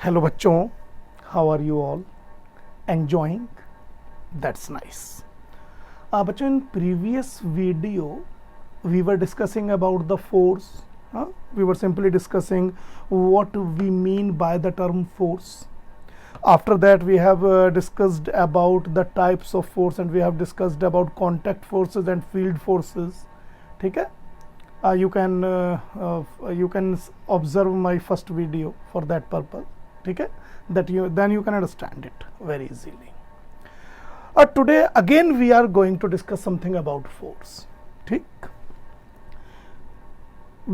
Hello बच्चों, how are you all? Enjoying? That's nice. बच्चों, in previous video we were discussing about the force. We were simply discussing what we mean by the term force. After that we have discussed about the types of force, and we have discussed about contact forces and field forces. ठीक है? You can observe my first video for that purpose. ठीक है? That then you can understand it very easily. Today again we are going to discuss something about force. ठीक?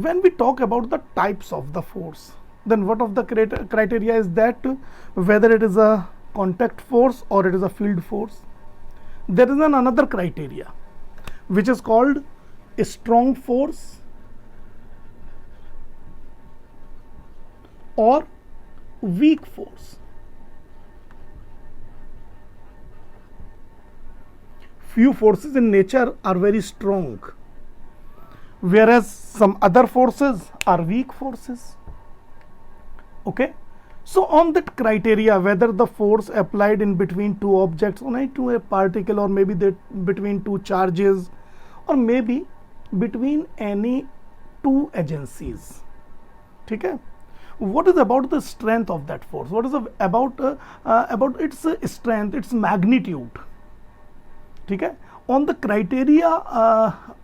When we talk about the types of the force, then what of the criteria is that whether it is a contact force or it is a field force. There is another criteria which is called a strong force or weak force. Few forces in nature are very strong, whereas some other forces are weak forces. Okay, so on that criteria, whether the force applied in between two objects, or to a particle, or maybe between two charges, or maybe between any two agencies. ठीक है? What is about the strength of that force? What is about its strength, its magnitude? ठीक है? On the criteria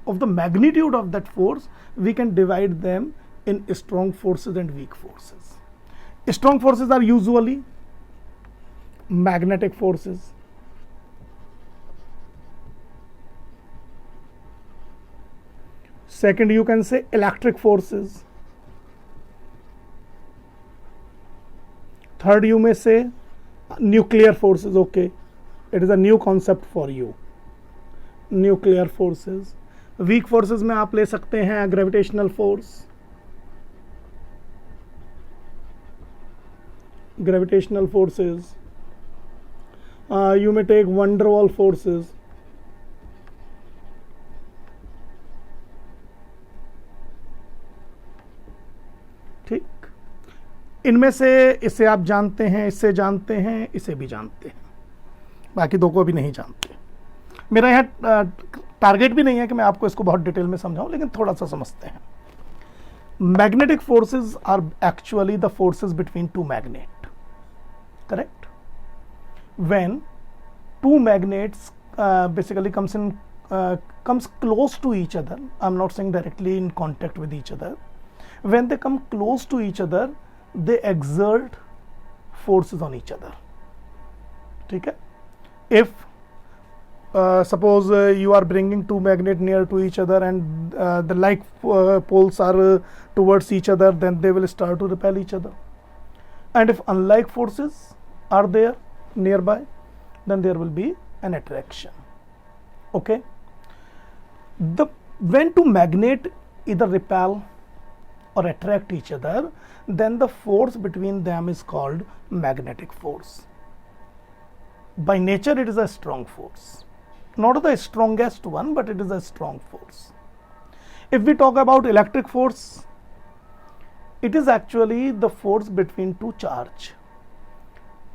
of the magnitude of that force, we can divide them in strong forces and weak forces. Strong forces are usually magnetic forces. Second, you can say electric forces. Third, you may say nuclear forces. Okay, it is a new concept for you. Nuclear forces. Weak forces में आप ले सकते हैं gravitational force. Gravitational forces. You may take van der Waals forces. ठीक, इनमें से इसे आप जानते हैं, इससे जानते हैं, इसे भी जानते हैं, बाकी दो को भी नहीं जानते. मेरा यहाँ टारगेट भी नहीं है कि मैं आपको इसको बहुत डिटेल में समझाऊं, लेकिन थोड़ा सा समझते हैं. Magnetic forces are actually the forces between two magnet. Correct? When two magnets basically comes close to each other. I'm not saying directly in contact with each other. When they come close to each other, they exert forces on each other. ठीक है? If suppose you are bringing two magnets near to each other, and the like poles are towards each other, then they will start to repel each other. And if unlike forces are there nearby, then there will be an attraction. Okay? When two magnets either repel or attract each other, then the force between them is called magnetic force. By nature, it is a strong force. Not the strongest one, but it is a strong force. If we talk about electric force, it is actually the force between two charge.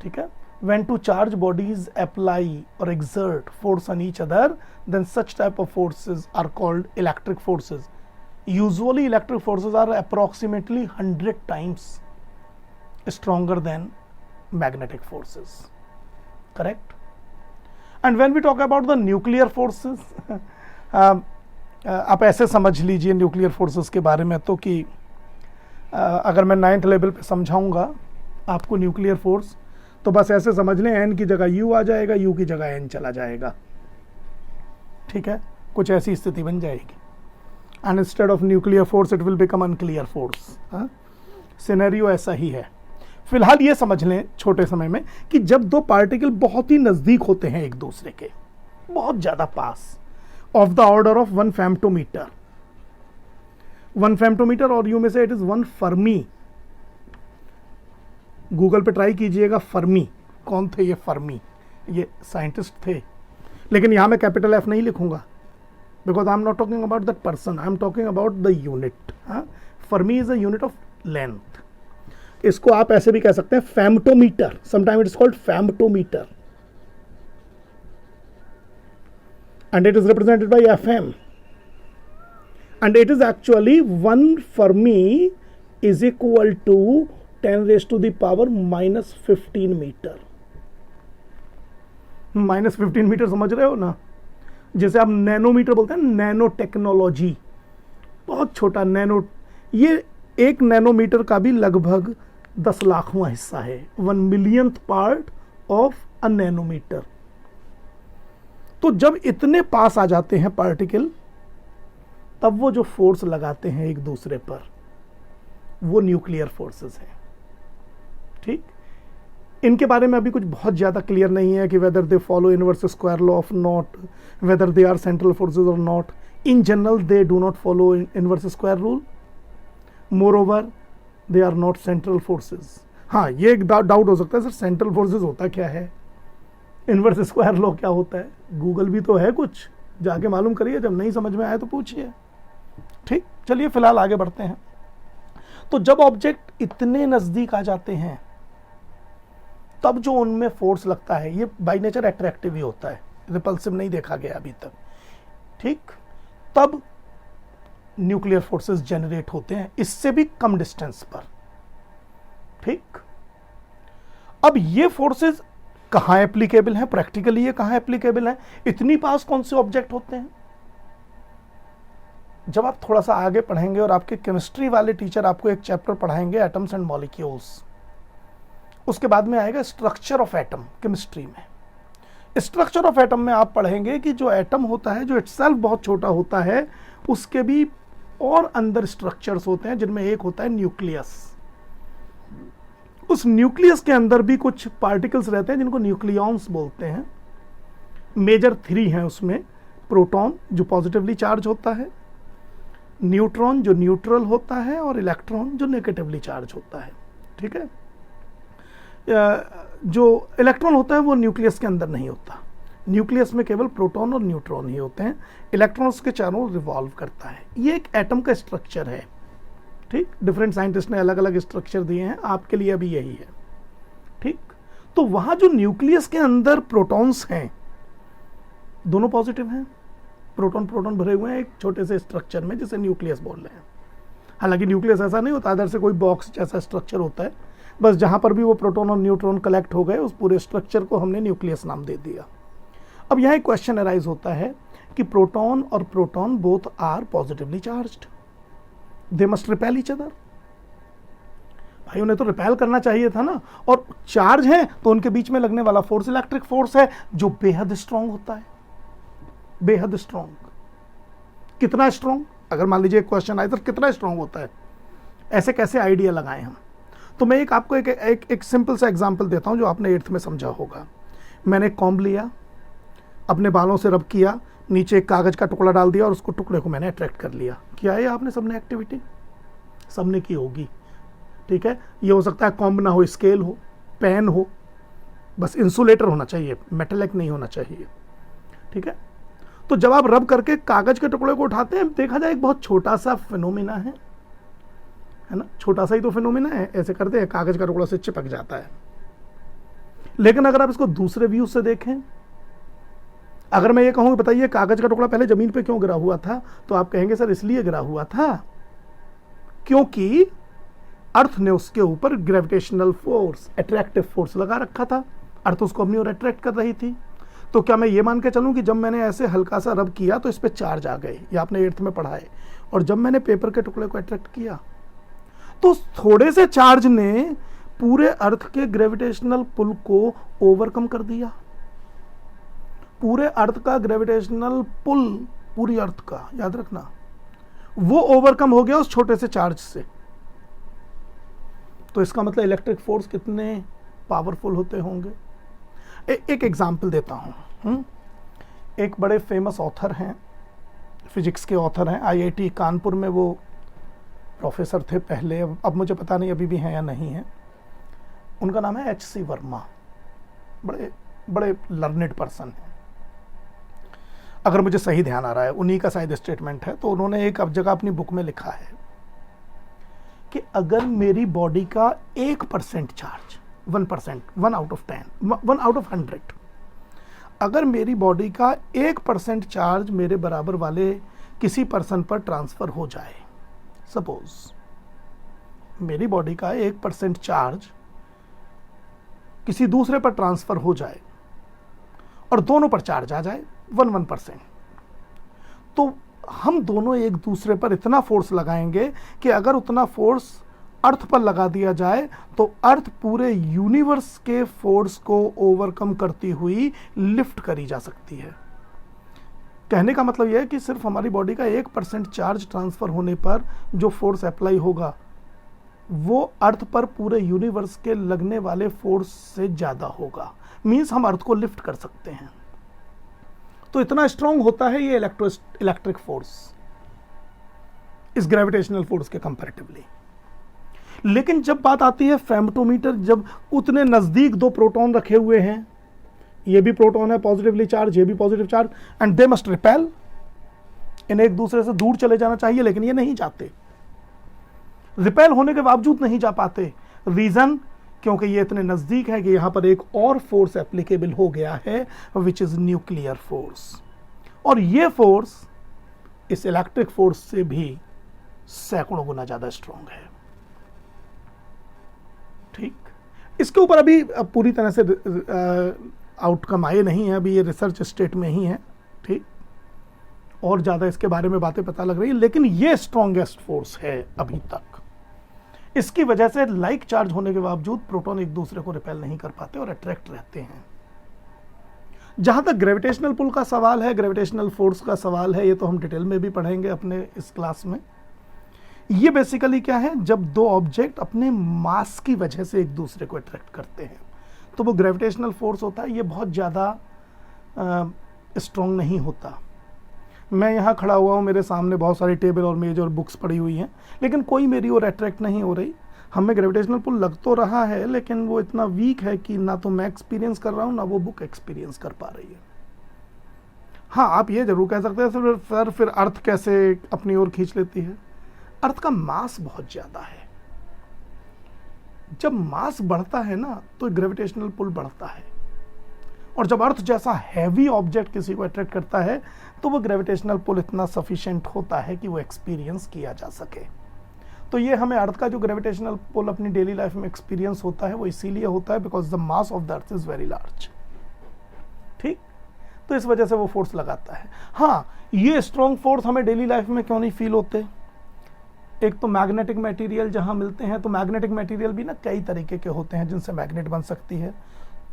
ठीक है? When two charge bodies apply or exert force on each other, then such type of forces are called electric forces. Usually electric forces are approximately 100 times stronger than magnetic forces. Correct? And when we talk about the nuclear forces, आप ऐसे समझ लीजिए nuclear forces के बारे में तो कि अगर मैं 9th लेवल पे समझाऊंगा आपको न्यूक्लियर फोर्स, तो बस ऐसे समझ लें n की जगह u आ जाएगा, u की जगह n चला जाएगा. ठीक है? कुछ ऐसी स्थिति बन जाएगी. And instead of nuclear force, it will become unclear force. Scenario ऐसा ही है. फिलहाल ये समझ लें छोटे समय में कि जब दो पार्टिकल बहुत ही नजदीक होते हैं एक दूसरे के, बहुत ज्यादा पास, ऑफ द ऑर्डर ऑफ 1 फेम्टोमीटर. 1 फेम्टोमीटर, और यू में से इट इज 1 फर्मी. गूगल पे ट्राई कीजिएगा फर्मी. कौन थे ये फर्मी? ये साइंटिस्ट थे, लेकिन यहां मैं कैपिटल एफ नहीं लिखूंगा, because I am not talking about that person, I am talking about the unit. Fermi is a unit of length. इसको आप ऐसे भी कह सकते हैं femtometre, sometime it is called femtometre, and it is represented by Fm, and it is actually 1 Fermi is equal to 10 raised to the power -15 metre. -15 metre समझ रहे हो ना, जैसे आप नैनोमीटर बोलते हैं, नैनो टेक्नोलॉजी, बहुत छोटा नैनो, ये 1 नैनोमीटर का भी लगभग 10 लाखवां हिस्सा है, 1 millionth part of a nanometre. तो जब इतने पास आ जाते हैं पार्टिकल, तब वो जो फोर्स लगाते हैं एक दूसरे पर, वो न्यूक्लियर फोर्सेस हैं। ठीक, इनके बारे में अभी कुछ बहुत ज़्यादा क्लियर नहीं है कि whether they follow inverse square law of not, whether they are central forces और not. In general they do not follow inverse square rule, moreover they are not central forces. हाँ, ये एक doubt हो सकता है, sir central forces होता क्या है, इनवर्स स्क्वायर लॉ क्या होता है? गूगल भी तो है, कुछ जाके मालूम करिए, जब नहीं समझ में आए तो पूछिए। ठीक, चलिए फिलहाल आगे बढ़ते हैं। तो जब ऑब्जेक्ट इतने नजदीक आ जाते हैं, तब जो उनमें फोर्स लगता है, ये बाय नेचर अट्रैक्टिव ही होता है, रिपल्सिव नहीं देखा गया अभी तक। ठीक, तब न्यूक्लियर फोर्सेस जनरेट होते हैं, इससे भी कम डिस्टेंस पर। ठीक, अब ये फोर्सेस कहां एप्लीकेबल हैं, प्रैक्टिकली ये कहां एप्लीकेबल हैं, इतनी पास कौन से ऑब्जेक्ट होते हैं? जब आप थोड़ा सा आगे पढ़ेंगे और आपके केमिस्ट्री वाले टीचर आपको एक चैप्टर पढ़ाएंगे एटम्स एंड मॉलिक्यूल्स, उसके बाद में आएगा स्ट्रक्चर ऑफ एटम। केमिस्ट्री में स्ट्रक्चर ऑफ एटम में आप पढ़ेंगे कि जो एटम होता है, जो इटसेल्फ बहुत छोटा होता है, उसके भी और अंदर स्ट्रक्चर्स होते हैं, जिनमें एक होता है न्यूक्लियस। उस न्यूक्लियस के अंदर भी कुछ पार्टिकल्स रहते हैं जिनको न्यूक्लियॉन्स बोलते हैं। मेजर 3 हैं उसमें, प्रोटॉन जो पॉजिटिवली चार्ज होता है, न्यूट्रॉन जो न्यूट्रल होता है, और इलेक्ट्रॉन जो नेगेटिवली चार्ज होता है। ठीक है, जो इलेक्ट्रॉन होता है वो न्यूक्लियस के अंदर नहीं होता, न्यूक्लियस में केवल प्रोटॉन और न्यूट्रॉन ही होते हैं, इलेक्ट्रॉन्स के चारों रिवॉल्व करता है। ये एक एटम का स्ट्रक्चर है। ठीक, डिफरेंट साइंटिस्ट ने अलग अलग स्ट्रक्चर दिए हैं, आपके लिए अभी यही है। ठीक, तो वहां जो न्यूक्लियस के अंदर प्रोटॉन्स हैं, दोनों पॉजिटिव हैं, प्रोटॉन प्रोटॉन भरे हुए हैं एक छोटे से स्ट्रक्चर में, जिसे न्यूक्लियस बोल रहे हैं। हालांकि न्यूक्लियस ऐसा नहीं होता, अदर से कोई बॉक्स जैसा स्ट्रक्चर होता है, बस जहां पर भी वो प्रोटॉन और न्यूट्रॉन कलेक्ट हो गए, उस पूरे स्ट्रक्चर को हमने न्यूक्लियस नाम दे दिया। अब यहाँ एक क्वेश्चन अराइज होता है कि प्रोटॉन और proton both are positively charged, they must repel each other. भाई उन्हें तो रिपेल करना चाहिए था ना, और चार्ज है तो उनके बीच में लगने वाला फोर्स इलेक्ट्रिक फोर्स है, जो बेहद स्ट्रांग होता है, बेहद स्ट्रांग। कितना स्ट्रांग? अगर मान लीजिए क्वेश्चन आए तो कितना स्ट्रांग होता है, ऐसे कैसे आइडिया लगाएं हम? तो मैं आपको एक सिंपल सा एग्जांपल देता हूं जो आपने 8th में समझा होगा। मैंने कॉम्ब लिया, अपने बालों से रब किया, नीचे एक कागज का टुकड़ा डाल दिया और उसको टुकड़े को मैंने अट्रैक्ट कर लिया। किया है आपने सबने एक्टिविटी, सबने की होगी। ठीक है, ये हो सकता है कॉम्ब ना हो, स्केल हो, पेन हो, बस इंसुलेटर होना चाहिए, मेटेलिक नहीं होना चाहिए। ठीक है, तो जब आप रब करके कागज के टुकड़े को उठाते हैं, देखा जाए एक बहुत छोटा सा फिनोमिना है ना, छोटा सा ही तो फिनोमिना है, ऐसे करते हैं कागज का टुकड़ा से चिपक जाता है। लेकिन अगर आप इसको दूसरे व्यू से देखें, अगर मैं ये कहूँ बताइए कागज का टुकड़ा पहले जमीन पे क्यों गिरा हुआ था, तो आप कहेंगे सर इसलिए गिरा हुआ था क्योंकि अर्थ ने उसके ऊपर ग्रेविटेशनल फोर्स, अट्रैक्टिव फोर्स लगा रखा था, अर्थ उसको अपनी ओर अट्रैक्ट कर रही थी। तो क्या मैं ये मान के चलूं कि जब मैंने ऐसे हल्का सा रब किया तो इस पे चार्ज आ गए, ये आपने 8th में पढ़ा है, और जब मैंने पेपर के टुकड़े को अट्रैक्ट किया तो थोड़े से चार्ज ने पूरे अर्थ के ग्रेविटेशनल पुल को ओवरकम कर दिया। पूरे अर्थ का ग्रेविटेशनल पुल, पूरी अर्थ का, याद रखना, वो ओवरकम हो गया उस छोटे से चार्ज से। तो इसका मतलब इलेक्ट्रिक फोर्स कितने पावरफुल होते होंगे। एक एग्जाम्पल देता हूं। एक बड़े फेमस ऑथर हैं, फिजिक्स के ऑथर हैं, IIT कानपुर में वो प्रोफेसर थे पहले, अब मुझे पता नहीं अभी भी हैं या नहीं हैं। उनका नाम है HC वर्मा, बड़े बड़े लर्नेड पर्सन हैं, अगर मुझे सही ध्यान आ रहा है, उन्हीं का शायद स्टेटमेंट है। तो उन्होंने एक अब जगह अपनी बुक में लिखा है कि अगर मेरी बॉडी का 1% चार्ज, 1%, 1/10, अगर मेरी बॉडी का 1% चार्ज मेरे बराबर वाले किसी पर्सन पर ट्रांसफर हो जाए, सपोज मेरी बॉडी का 1% चार्ज किसी दूसरे पर ट्रांसफर हो जाए और दोनों पर चार्ज आ जाए 1%, तो हम दोनों एक दूसरे पर इतना फोर्स लगाएंगे कि अगर उतना फोर्स अर्थ पर लगा दिया जाए तो अर्थ पूरे यूनिवर्स के फोर्स को ओवरकम करती हुई लिफ्ट करी जा सकती है। कहने का मतलब यह है कि सिर्फ हमारी बॉडी का 1% चार्ज ट्रांसफर होने पर जो फोर्स अप्लाई होगा वो अर्थ पर पूरे यूनिवर्स के लगने वाले फोर्स से ज्यादा होगा। मींस हम अर्थ को लिफ्ट कर सकते हैं। तो इतना स्ट्रांग होता है ये इलेक्ट्रिक फोर्स इस ग्रेविटेशनल फोर्स के कंपैरेटिवली। लेकिन जब बात आती है फेमटोमीटर, जब उतने नजदीक दो प्रोटॉन रखे हुए हैं, ये भी प्रोटॉन है पॉजिटिवली चार्ज, ये भी positive charge, and they must repel, इन्हें एक दूसरे से दूर चले जाना चाहिए लेकिन ये नहीं जाते, रिपेल होने के बावजूद नहीं जा पाते। रीजन, क्योंकि ये इतने नजदीक है कि यहां पर एक और फोर्स एप्लीकेबल हो गया है विच इज न्यूक्लियर फोर्स, और ये फोर्स इस इलेक्ट्रिक फोर्स से भी सैकड़ों गुना ज्यादा स्ट्रांग है। ठीक, इसके ऊपर अभी पूरी तरह से आउटकम आए नहीं है, अभी ये रिसर्च स्टेट में ही है। ठीक, और ज्यादा इसके बारे में बातें पता लग रही है, लेकिन ये स्ट्रॉन्गेस्ट फोर्स है अभी तक। इसकी वजह से लाइक चार्ज होने के बावजूद प्रोटॉन एक दूसरे को रिपेल नहीं कर पाते और अट्रैक्ट रहते हैं। जहां तक ग्रेविटेशनल पुल का सवाल है, ग्रेविटेशनल फोर्स का सवाल है, ये तो हम डिटेल में भी पढ़ेंगे अपने इस क्लास में। ये बेसिकली क्या है, जब दो ऑब्जेक्ट अपने मास की वजह से एक दूसरे को अट्रैक्ट करते हैं तो वो ग्रेविटेशनल फोर्स होता है। ये बहुत ज़्यादा स्ट्रॉन्ग नहीं होता। मैं यहाँ खड़ा हुआ हूँ, मेरे सामने बहुत सारी टेबल और मेज और बुक्स पड़ी हुई हैं, लेकिन कोई मेरी ओर अट्रैक्ट नहीं हो रही। हमें ग्रेविटेशनल पुल लग तो रहा है लेकिन वो इतना वीक है कि ना तो मैं एक्सपीरियंस कर रहा हूँ ना वो बुक एक्सपीरियंस कर पा रही है। हाँ, आप ये जरूर कह सकते हैं सर फिर अर्थ कैसे अपनी ओर खींच लेती है। अर्थ का मास बहुत ज्यादा है। जब मास बढ़ता है ना तो ग्रेविटेशनल पुल बढ़ता है, और जब अर्थ जैसा हैवी ऑब्जेक्ट किसी को अट्रैक्ट करता है तो वो ग्रेविटेशनल पुल इतना सफिशिएंट होता है कि वो एक्सपीरियंस किया जा सके। तो ये हमें अर्थ का जो ग्रेविटेशनल पुल अपनी डेली लाइफ में एक्सपीरियंस होता है वो इसीलिए होता है because the mass of the earth is very large. ठीक, तो इस वजह से वो फोर्स लगाता है। हाँ, ये स्ट्रॉन्ग फोर्स हमें डेली लाइफ में क्यों नहीं फील होते? एक तो मैग्नेटिक मटेरियल जहां मिलते हैं, तो मैग्नेटिक मटेरियल भी ना कई तरीके के होते हैं जिनसे मैग्नेट बन सकती है।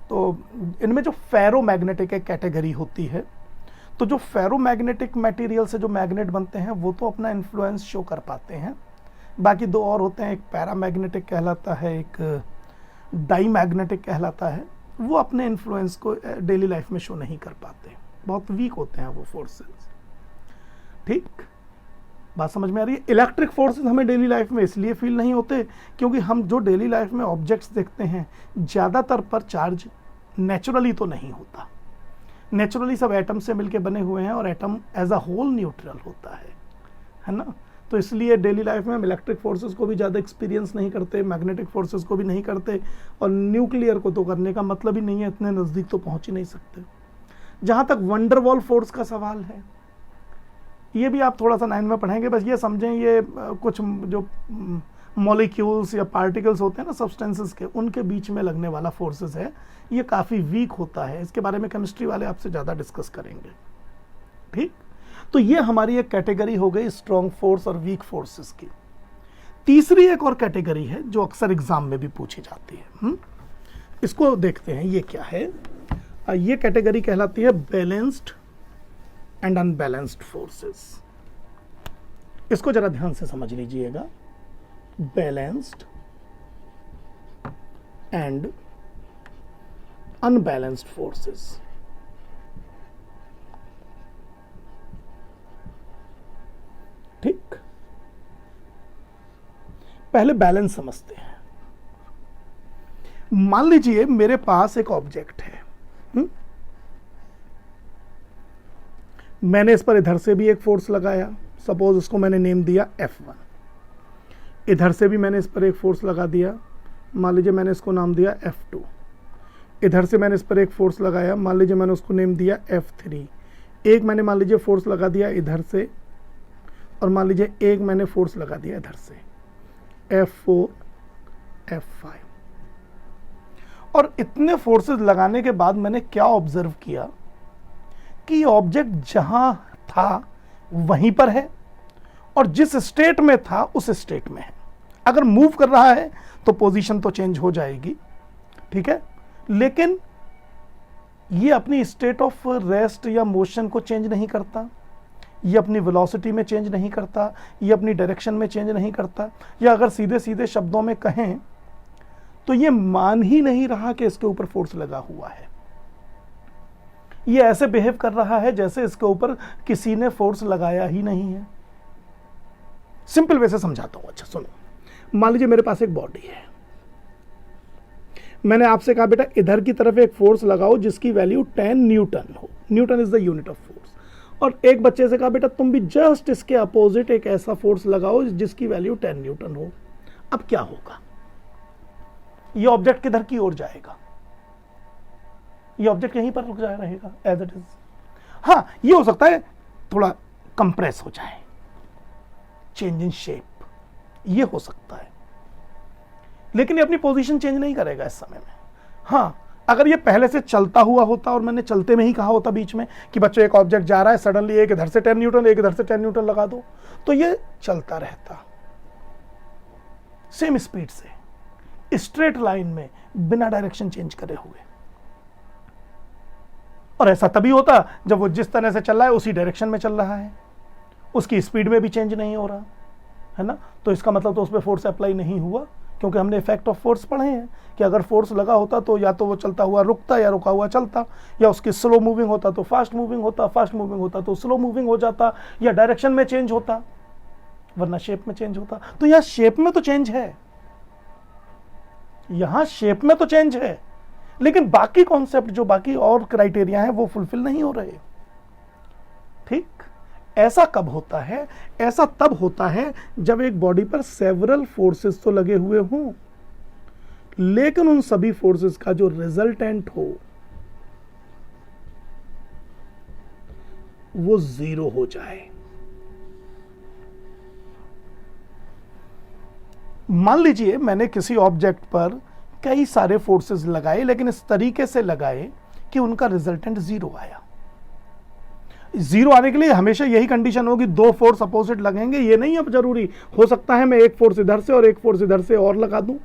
तो इनमें जो फेरोमैग्नेटिक एक कैटेगरी होती है, तो जो फेरोमैग्नेटिक मटेरियल से जो मैग्नेट बनते हैं वो तो अपना इन्फ्लुएंस शो कर पाते हैं। बाकी दो और होते हैं, एक पैरामैग्नेटिक कहलाता है, एक डाईमैग्नेटिक कहलाता है। वो अपने इन्फ्लुएंस को डेली लाइफ में शो नहीं कर पाते, बहुत वीक होते हैं वो फोर्सेस। ठीक, बात समझ में आ रही है? इलेक्ट्रिक फोर्सेस हमें डेली लाइफ में इसलिए फील नहीं होते क्योंकि हम जो डेली लाइफ में ऑब्जेक्ट्स देखते हैं ज़्यादातर पर चार्ज नेचुरली तो नहीं होता। नेचुरली सब एटम से मिलके बने हुए हैं और atom as a whole neutral होता है ना। तो इसलिए डेली लाइफ में हम इलेक्ट्रिक फोर्सेस को भी ज़्यादा एक्सपीरियंस नहीं करते, मैग्नेटिक फोर्सेस को भी नहीं करते, और न्यूक्लियर को तो करने का मतलब ही नहीं है, इतने नज़दीक तो पहुँच ही नहीं सकते। जहाँ तक वंडरवॉल फोर्स का सवाल है, ये भी आप थोड़ा सा 9 में पढ़ेंगे। बस ये समझें, ये कुछ जो मॉलिक्यूल्स या पार्टिकल्स होते हैं ना सब्सटेंसेस के, उनके बीच में लगने वाला फोर्सेस है, ये काफ़ी वीक होता है। इसके बारे में केमिस्ट्री वाले आपसे ज़्यादा डिस्कस करेंगे। ठीक, तो ये हमारी एक कैटेगरी हो गई स्ट्रॉन्ग फोर्स और वीक फोर्सेस की। तीसरी एक और कैटेगरी है जो अक्सर एग्जाम में भी पूछी जाती है। इसको देखते हैं, ये क्या है। ये कैटेगरी कहलाती है बैलेंस्ड एंड अनबैलेंस्ड फोर्सेस। इसको जरा ध्यान से समझ लीजिएगा। Balanced and unbalanced forces. ठीक, पहले बैलेंस समझते हैं। मान लीजिए मेरे पास एक ऑब्जेक्ट है, मैंने इस पर इधर से भी एक फोर्स लगाया, सपोज इसको मैंने नेम दिया F1। इधर से भी मैंने इस पर एक फोर्स लगा दिया, मान लीजिए मैंने इसको नाम दिया F2। इधर से मैंने इस पर एक फोर्स लगाया, मान लीजिए मैंने उसको नेम दिया F3। एक मैंने मान लीजिए फोर्स लगा दिया इधर से, और मान लीजिए एक मैंने फोर्स लगा दिया इधर से, F4 F5। और इतने फोर्सेस लगाने के बाद मैंने क्या ऑब्जर्व किया कि ऑब्जेक्ट जहां था वहीं पर है और जिस स्टेट में था उस स्टेट में है। अगर मूव कर रहा है तो पोजीशन तो चेंज हो जाएगी, ठीक है, लेकिन ये अपनी स्टेट ऑफ रेस्ट या मोशन को चेंज नहीं करता, ये अपनी वेलोसिटी में चेंज नहीं करता, ये अपनी डायरेक्शन में चेंज नहीं करता, या अगर सीधे सीधे शब्दों में कहें तो ये मान ही नहीं रहा कि इसके ऊपर फोर्स लगा हुआ है। ये ऐसे बिहेव कर रहा है जैसे इसके ऊपर किसी ने फोर्स लगाया ही नहीं है। सिंपल वे से समझाता हूं। अच्छा सुनो, मान लीजिए मेरे पास एक बॉडी है, मैंने आपसे कहा बेटा इधर की तरफ एक फोर्स लगाओ जिसकी वैल्यू 10 न्यूटन हो, Newton is the unit of force, और एक बच्चे से कहा बेटा तुम भी जस्ट इसके अपोजिट एक ऐसा फोर्स लगाओ जिसकी वैल्यू 10 न्यूटन हो। अब क्या होगा? ये ऑब्जेक्ट किधर की ओर जाएगा? ये ऑब्जेक्ट यहीं पर रुक जाए रहेगा एज इट इज। हाँ, ये हो सकता है थोड़ा कंप्रेस हो जाए, चेंज इन शेप, ये हो सकता है, लेकिन ये अपनी पोजीशन चेंज नहीं करेगा इस समय में। हाँ, अगर ये पहले से चलता हुआ होता और मैंने चलते में ही कहा होता बीच में कि बच्चों एक ऑब्जेक्ट जा रहा है, सडनली एक इधर से 10 न्यूटन एक इधर से 10 न्यूटन लगा दो, तो ये चलता रहता सेम स्पीड से स्ट्रेट लाइन में बिना डायरेक्शन चेंज करे हुए। और ऐसा तभी होता जब वो जिस तरह से चल रहा है उसी डायरेक्शन में चल रहा है, उसकी स्पीड में भी चेंज नहीं हो रहा है ना। तो इसका मतलब तो उस पर फोर्स अप्लाई नहीं हुआ, क्योंकि हमने इफेक्ट ऑफ फोर्स पढ़े हैं कि अगर फोर्स लगा होता तो या तो वो चलता हुआ रुकता या रुका हुआ चलता, या उसकी स्लो मूविंग होता तो फास्ट मूविंग होता, फास्ट मूविंग होता तो स्लो मूविंग हो जाता, या डायरेक्शन में चेंज होता वरना शेप में चेंज होता। तो यहां शेप में तो चेंज है, यहां शेप में तो चेंज है, लेकिन बाकी कॉन्सेप्ट जो बाकी और क्राइटेरिया हैं वो फुलफिल नहीं हो रहे। ठीक, ऐसा कब होता है? ऐसा तब होता है जब एक बॉडी पर सेवरल फोर्सेस तो लगे हुए हों, लेकिन उन सभी फोर्सेस का जो रिजल्टेंट हो वो जीरो हो जाए। मान लीजिए मैंने किसी ऑब्जेक्ट पर कई सारे फोर्सेस लगाए, लेकिन इस तरीके से लगाए कि उनका रिजल्टेंट जीरो आया। जीरो आने के लिए हमेशा यही कंडीशन होगी, दो फोर्स अपोजिट लगेंगे, ये नहीं अब जरूरी, हो सकता है मैं एक फोर्स इधर से और एक फोर्स इधर से और लगा दूं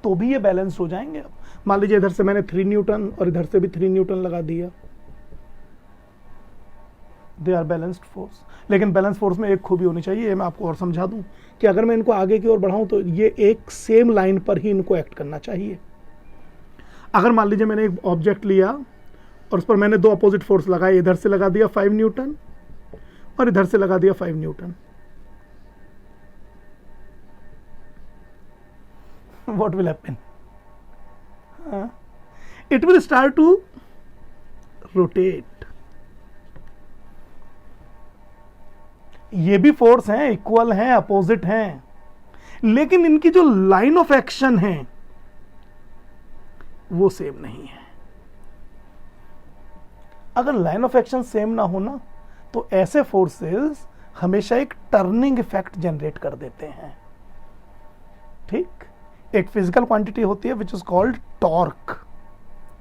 तो भी ये बैलेंस हो जाएंगे। अब मान लीजिए इधर से मैंने 3 न्यूटन और इधर से भी 3 न्यूटन लगा दिया, दे आर बैलेंस्ड फोर्स। लेकिन बैलेंस फोर्स में एक खूबी होनी चाहिए, मैं आपको और समझा दूं कि अगर मैं इनको आगे की ओर बढ़ाऊं तो ये एक सेम लाइन पर ही इनको एक्ट करना चाहिए। अगर मान लीजिए मैंने एक ऑब्जेक्ट लिया और उस पर मैंने दो अपोजिट फोर्स लगाए, इधर से लगा दिया 5 न्यूटन और इधर से लगा दिया 5 Newton, what will happen? It will start to rotate. ये भी फोर्स हैं, इक्वल हैं, अपोजिट हैं, लेकिन इनकी जो लाइन ऑफ एक्शन है वो सेम नहीं है। अगर लाइन ऑफ एक्शन सेम ना हो ना तो ऐसे फोर्सेस हमेशा एक टर्निंग इफेक्ट जनरेट कर देते हैं। ठीक, एक फिजिकल क्वांटिटी होती है which is called torque,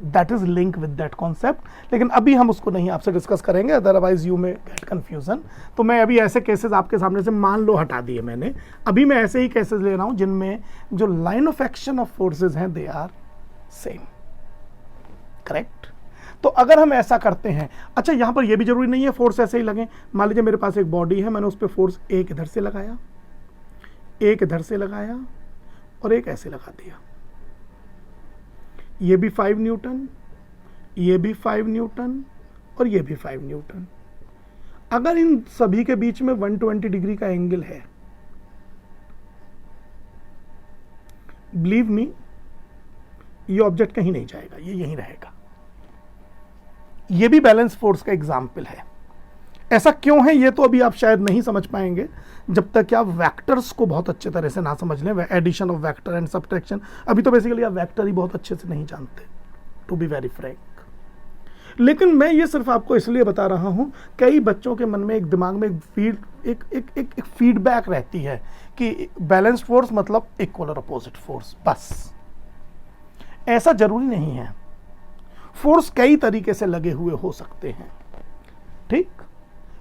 that is link with that concept, लेकिन अभी हम उसको नहीं आपसे डिस्कस करेंगे, अदरवाइज यू में गेट कंफ्यूजन। तो मैं अभी ऐसे केसेस आपके सामने से मान लो हटा दिए मैंने, अभी मैं ऐसे ही केसेस ले रहा हूं जिनमें जो line of action of forces हैं दे आर सेम। करेक्ट? तो अगर हम ऐसा करते हैं, अच्छा यहां पर यह भी जरूरी नहीं है फोर्स ऐसे ही लगे। मान लीजिए मेरे पास एक बॉडी है, मैंने उस पर फोर्स एक इधर से लगाया, एक इधर से लगाया और एक ऐसे लगा दिया, ये भी 5 न्यूटन, ये भी 5 न्यूटन और ये भी 5 न्यूटन। अगर इन सभी के बीच में 120 डिग्री का एंगल है, बिलीव मी ये ऑब्जेक्ट कहीं नहीं जाएगा, ये यहीं रहेगा। ये भी बैलेंस फोर्स का एग्जाम्पल है। ऐसा क्यों है ये तो अभी आप शायद नहीं समझ पाएंगे जब तक कि आप वेक्टर्स को बहुत अच्छे तरह से ना समझ लें, addition of vector and subtraction. अभी तो बेसिकली आप वेक्टर ही बहुत अच्छे से नहीं जानते, टू बी वेरी फ्रैंक। लेकिन मैं ये सिर्फ आपको इसलिए बता रहा हूं, कई बच्चों के मन में एक दिमाग में एक फीडबैक रहती है कि बैलेंस्ड फोर्स मतलब इक्वल और अपोजिट फोर्स। बस ऐसा जरूरी नहीं है। फोर्स कई तरीके से लगे हुए हो सकते हैं, ठीक।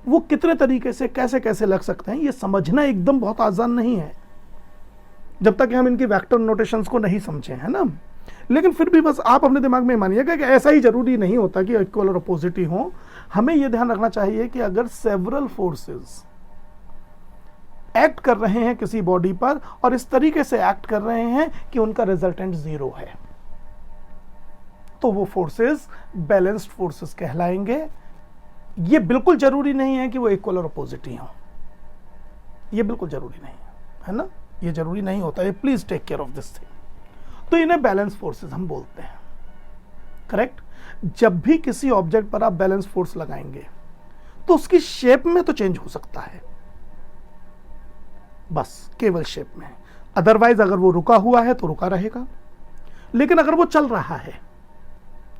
वो कितने तरीके से कैसे कैसे लग सकते हैं ये समझना एकदम बहुत आसान नहीं है जब तक हम इनकी वेक्टर नोटेशंस को नहीं समझे, है ना। लेकिन फिर भी बस आप अपने दिमाग में मानिएगा कि ऐसा ही जरूरी नहीं होता कि इक्वल और अपोजिट ही हो। हमें यह ध्यान रखना चाहिए कि अगर सेवरल फोर्सेस एक्ट कर रहे हैं किसी बॉडी पर और इस तरीके से एक्ट कर रहे हैं कि उनका रिजल्टेंट 0 है, तो वो फोर्सेस बैलेंस्ड फोर्सेस कहलाएंगे। ये बिल्कुल जरूरी नहीं है कि वो इक्वल और अपोजिट ही हो, ये बिल्कुल जरूरी नहीं है ना, ये जरूरी नहीं होता है। Please take care of this thing. तो इन्हें बैलेंस फोर्सेस हम बोलते हैं, करेक्ट। जब भी किसी ऑब्जेक्ट पर आप बैलेंस फोर्स लगाएंगे तो उसकी शेप में तो चेंज हो सकता है, बस केवल शेप में। अदरवाइज अगर वो रुका हुआ है तो रुका रहेगा, लेकिन अगर वो चल रहा है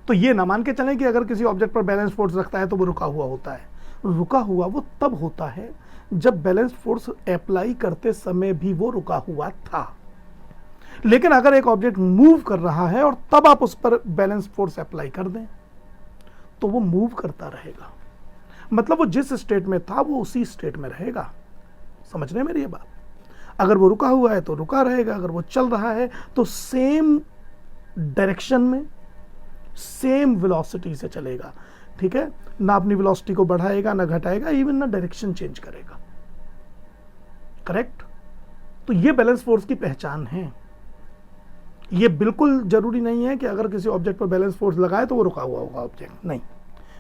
तो ये ना मान के चलें कि अगर किसी ऑब्जेक्ट पर बैलेंस फोर्स रखता है तो वो रुका हुआ होता है। रुका हुआ वो तब होता है जब बैलेंस फोर्स अप्लाई करते समय भी वो रुका हुआ था। लेकिन अगर एक ऑब्जेक्ट मूव कर रहा है और तब आप उस पर बैलेंस फोर्स अप्लाई कर दें तो वो मूव करता रहेगा, मतलब वो जिस स्टेट में था वो उसी स्टेट में रहेगा। समझ रहे हैं मेरी ये बात। अगर वो रुका हुआ है तो रुका रहेगा, अगर वो चल रहा है तो सेम डायरेक्शन में सेम वेलोसिटी से चलेगा, ठीक है। ना अपनी वेलोसिटी को बढ़ाएगा ना घटाएगा, इवन ना डायरेक्शन चेंज करेगा, करेक्ट। तो ये बैलेंस फोर्स की पहचान है। ये बिल्कुल जरूरी नहीं है कि अगर किसी ऑब्जेक्ट पर बैलेंस फोर्स लगाए तो वो रुका हुआ होगा ऑब्जेक्ट, नहीं।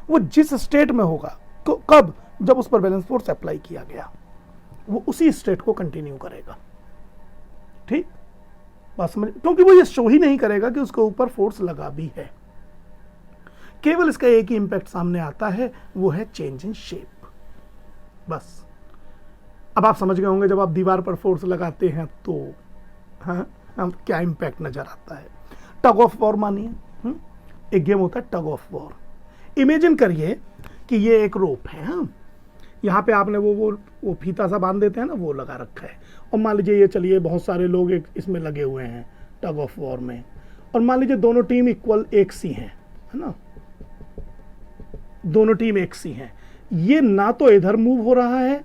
वो जिस स्टेट में होगा, तो कब, जब उस पर बैलेंस फोर्स अप्लाई किया गया, वो उसी स्टेट को कंटिन्यू करेगा, ठीक। बस समझ, क्योंकि वो ये शो ही नहीं करेगा कि उसके ऊपर फोर्स लगा भी है। केवल इसका एक ही इंपैक्ट सामने आता है, वो है चेंज इन शेप, बस। अब आप समझ गए होंगे जब आप दीवार पर फोर्स लगाते हैं तो हाँ क्या इंपैक्ट नजर आता है। टग ऑफ वॉर मानिए, एक गेम होता है टग ऑफ वॉर। इमेजिन करिए कि ये एक रोप है, हाँ, यहाँ पे आपने वो फीता सा बांध देते हैं ना, वो लगा रखा है। और मान लीजिए ये चलिए बहुत सारे लोग इसमें लगे हुए हैं टग ऑफ वॉर में, और मान लीजिए दोनों टीम इक्वल एक सी है ना, दोनों टीम एक सी हैं। ये ना तो इधर मूव हो रहा है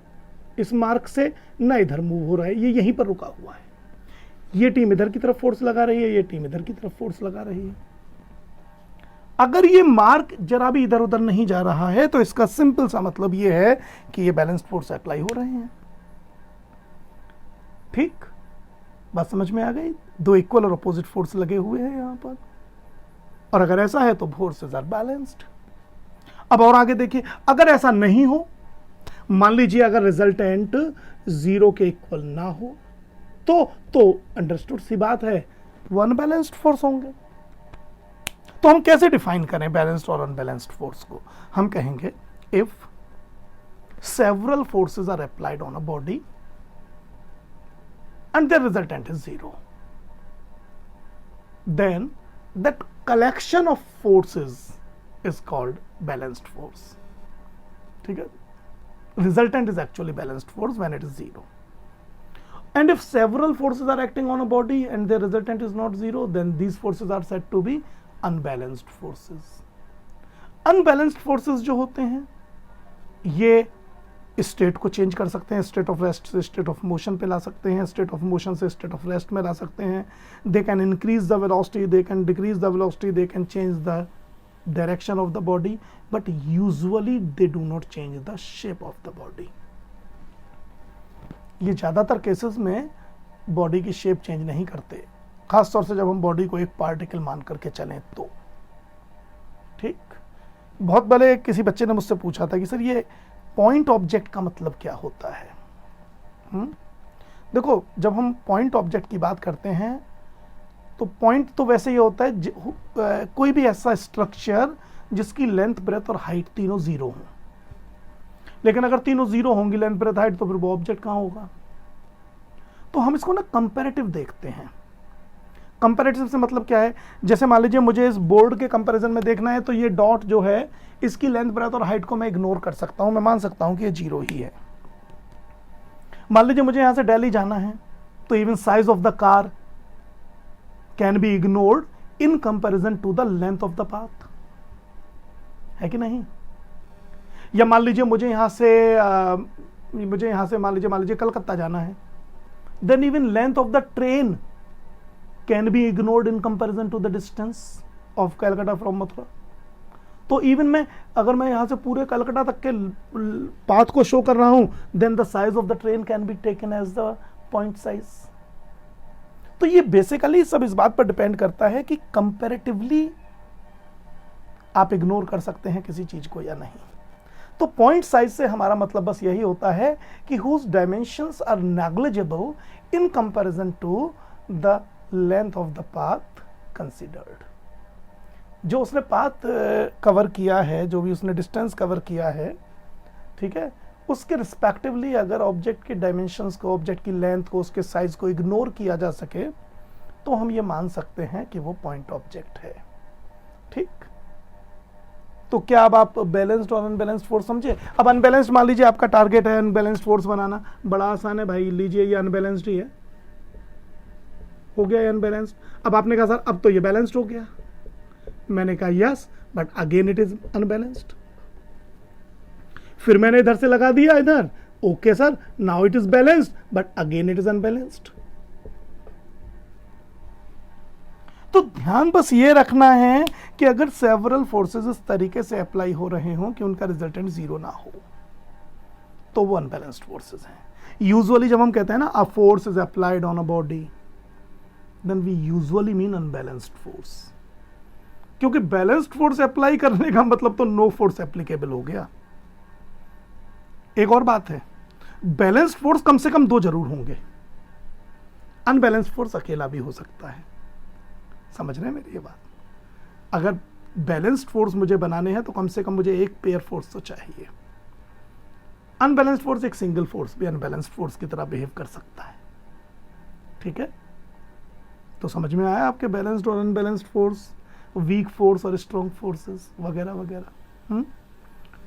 इस मार्क से, ना इधर मूव हो रहा है, ये यहीं पर रुका हुआ है। ये टीम इधर की तरफ फोर्स लगा रही है, ये टीम इधर की तरफ फोर्स लगा रही है। अगर ये मार्क जरा भी इधर उधर नहीं जा रहा है तो इसका सिंपल सा मतलब ये है कि ये बैलेंस्ड फोर्स अप्लाई हो रहे हैं, ठीक। बात समझ में आ गई। दो इक्वल और अपोजिट फोर्स लगे हुए हैं यहां पर, और अगर ऐसा है तो फोर्सेस आर बैलेंस्ड। अब और आगे देखिए, अगर ऐसा नहीं हो, मान लीजिए अगर रिजल्टेंट 0 के इक्वल ना हो तो अंडरस्टूड सी बात है, वो अनबैलेंस्ड फोर्स होंगे। तो हम कैसे डिफाइन करें बैलेंस्ड और अनबैलेंस्ड फोर्स को? हम कहेंगे if several forces are applied on a body and their resultant is 0, then that collection of forces is called balanced force, ठीक है। Resultant is actually balanced force when it is 0. And if several forces are acting on a body and their resultant is not 0, then these forces are said to be unbalanced forces. Unbalanced forces जो होते हैं ये state को change कर सकते हैं, state of rest से state of motion पे ला सकते हैं, स्टेट ऑफ मोशन से स्टेट ऑफ रेस्ट में ला सकते हैं। They can increase the velocity, they can decrease the velocity, they can change the direction of the body, but usually they do not change the shape of the body. ये ज़्यादातर cases में body की shape change नहीं करते, खासतौर से जब हम बॉडी को एक पार्टिकल मान करके चलें तो, ठीक। बहुत पहले किसी बच्चे ने मुझसे पूछा था कि सर ये पॉइंट ऑब्जेक्ट का मतलब क्या होता है? देखो, जब हम पॉइंट ऑब्जेक्ट की बात करते हैं तो पॉइंट तो वैसे ही होता है कोई भी ऐसा स्ट्रक्चर जिसकी लेंथ, ब्रेथ और हाइट तीनों 0 हो। लेकिन अगर तीनों जीरो होंगी लेंथ ब्रेथ हाइट, तो फिर वो ऑब्जेक्ट कहां होगा? तो हम इसको ना कंपैरेटिव देखते हैं। कंपैरेटिव से मतलब क्या है, जैसे मान लीजिए मुझे इस बोर्ड के कंपैरिजन में देखना है, तो ये डॉट जो है इसकी लेंथ ब्रेथ और हाइट को मैं इग्नोर कर सकता हूं, मैं मान सकता हूं कि ये जीरो ही है। मान लीजिए मुझे यहां से दिल्ली जाना है, तो even size of the car can be ignored in comparison to the length of the path, है कि नहीं? या मान लीजिए मुझे यहां से मान लीजिए कलकत्ता जाना है, then even length of the train can be ignored in comparison to the distance of Calcutta from Mathura. तो इवन अगर मैं यहां से पूरे कलकत्ता तक के पाथ को शो कर रहा हूं, then the size of the train can be taken as the point size. तो ये बेसिकली सब इस बात पर डिपेंड करता है कि कंपैरेटिवली आप इग्नोर कर सकते हैं किसी चीज को या नहीं। तो पॉइंट साइज से हमारा मतलब बस यही होता है कि whose dimensions are negligible in comparison to the length of the path considered. जो उसने पाथ कवर किया है, जो भी उसने डिस्टेंस कवर किया है, ठीक है, उसके रिस्पेक्टिवली अगर ऑब्जेक्ट के डायमेंशंस को, ऑब्जेक्ट की लेंथ को, उसके साइज को इग्नोर किया जा सके, तो हम ये मान सकते हैं कि वो पॉइंट ऑब्जेक्ट है। ठीक, तो क्या अब आप बैलेंस्ड और अनबैलेंस्ड फोर्स समझे? अब अनबैलेंस्ड मान लीजिए आपका टारगेट है अनबैलेंस्ड फोर्स बनाना, बड़ा आसान है भाई, लीजिए ये अनबैलेंस्ड ही है, हो गया ये अनबैलेंस्ड। अब आपने कहा सर अब तो ये बैलेंस्ड हो गया, मैंने कहा yes, but again it is unbalanced. फिर मैंने इधर से लगा दिया इधर, okay sir now it is balanced, but again it is unbalanced. तो ध्यान बस ये रखना है कि अगर सेवरल फोर्सेस इस तरीके से अप्लाई हो रहे हों कि उनका रिजल्टेंट जीरो ना हो, तो वो अनबैलेंस्ड फोर्सेस हैं। यूजुअली जब हम कहते हैं ना a force is applied on a body, then we usually mean unbalanced force, क्योंकि बैलेंस्ड फोर्स अप्लाई करने का मतलब तो नो फोर्स एप्लीकेबल हो गया। एक और बात है, बैलेंस्ड फोर्स कम से कम दो जरूर होंगे, अनबैलेंस्ड फोर्स अकेला भी हो सकता है। समझ रहे हैं मेरी ये बात? अगर बैलेंस्ड फोर्स मुझे बनाने हैं तो कम से कम मुझे एक पेयर फोर्स तो चाहिए। अनबैलेंस्ड फोर्स, एक सिंगल फोर्स भी अनबैलेंस्ड फोर्स की तरह बिहेव कर सकता है। ठीक है, तो समझ में आया आपके बैलेंस्ड और अनबैलेंस्ड फोर्स, वीक फोर्स और स्ट्रॉन्ग फोर्सेस वगैरह वगैरह।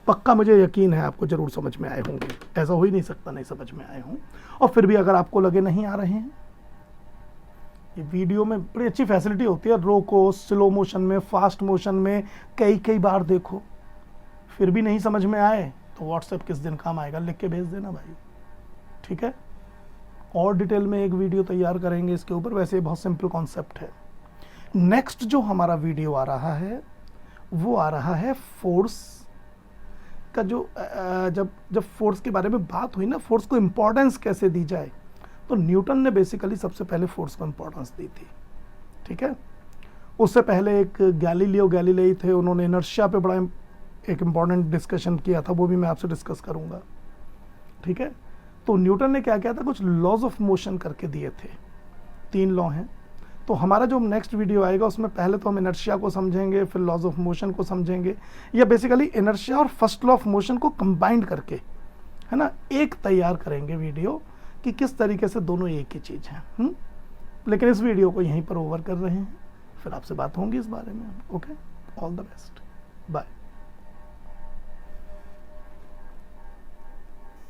पक्का मुझे यकीन है आपको जरूर समझ में आए होंगे, ऐसा हो ही नहीं सकता नहीं समझ में आए हों। और फिर भी अगर आपको लगे नहीं आ रहे हैं, ये वीडियो में बड़ी अच्छी फैसिलिटी होती है, रोको, स्लो मोशन में, फास्ट मोशन में कई बार देखो, फिर भी नहीं समझ में आए तो व्हाट्सएप किस दिन काम आएगा, लिख के भेज देना भाई। ठीक है, और डिटेल में एक वीडियो तैयार करेंगे इसके ऊपर, वैसे बहुत सिंपल कॉन्सेप्ट है। नेक्स्ट जो हमारा वीडियो आ रहा है वो आ रहा है फोर्स का, जो जब फोर्स के बारे में बात हुई ना, फोर्स को इंपॉर्टेंस कैसे दी जाए, तो न्यूटन ने बेसिकली सबसे पहले फोर्स को इंपॉर्टेंस दी थी। ठीक है, उससे पहले एक गैलीलियो गैलीलेई थे, उन्होंने इनर्शिया पे बड़ा एक इंपॉर्टेंट डिस्कशन किया था, वो भी मैं आपसे डिस्कस करूंगा। ठीक है, तो न्यूटन ने क्या किया था, कुछ लॉज ऑफ मोशन करके दिए थे, 3 लॉ हैं। तो हमारा जो नेक्स्ट वीडियो आएगा उसमें पहले तो हम इनर्शिया को समझेंगे, फिर लॉज ऑफ मोशन को समझेंगे, या बेसिकली इनर्शिया और फर्स्ट लॉ ऑफ मोशन को कंबाइंड करके, है ना, एक तैयार करेंगे वीडियो कि किस तरीके से दोनों एक ही चीज़ है। लेकिन इस वीडियो को यहीं पर ओवर कर रहे हैं, फिर आपसे बात होंगी इस बारे में। Okay, all the best, bye.